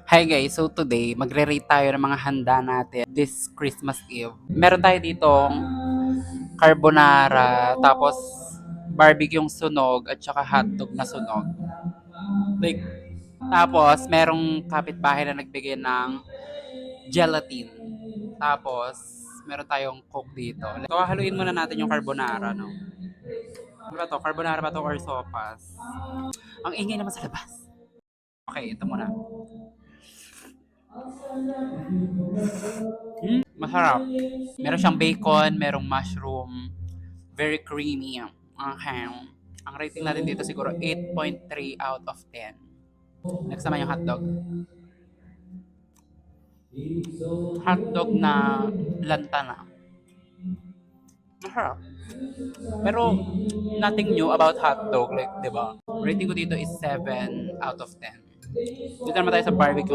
Hi guys, so today magre-rate tayo ng mga handa natin this Christmas Eve. Meron tayo ditong carbonara, tapos barbecue yung sunog at saka hotdog na sunog. Like, tapos merong kapitbahay na nagbigay ng gelatin. Tapos meron tayong coke dito. So haluin muna natin yung carbonara, no? Ano ba to? Carbonara ba to or sopas? Ang ingay naman sa labas. Okay, ito muna. Masarap. Meron siyang bacon, merong mushroom, very creamy. Okay. Ang rating natin dito siguro 8.3 out of 10. Next naman yung hotdog. Hotdog na lantana. Masarap. Pero nothing new about hotdog, like, di ba? Rating ko dito is 7 out of 10. Dito naman tayo sa barbecue.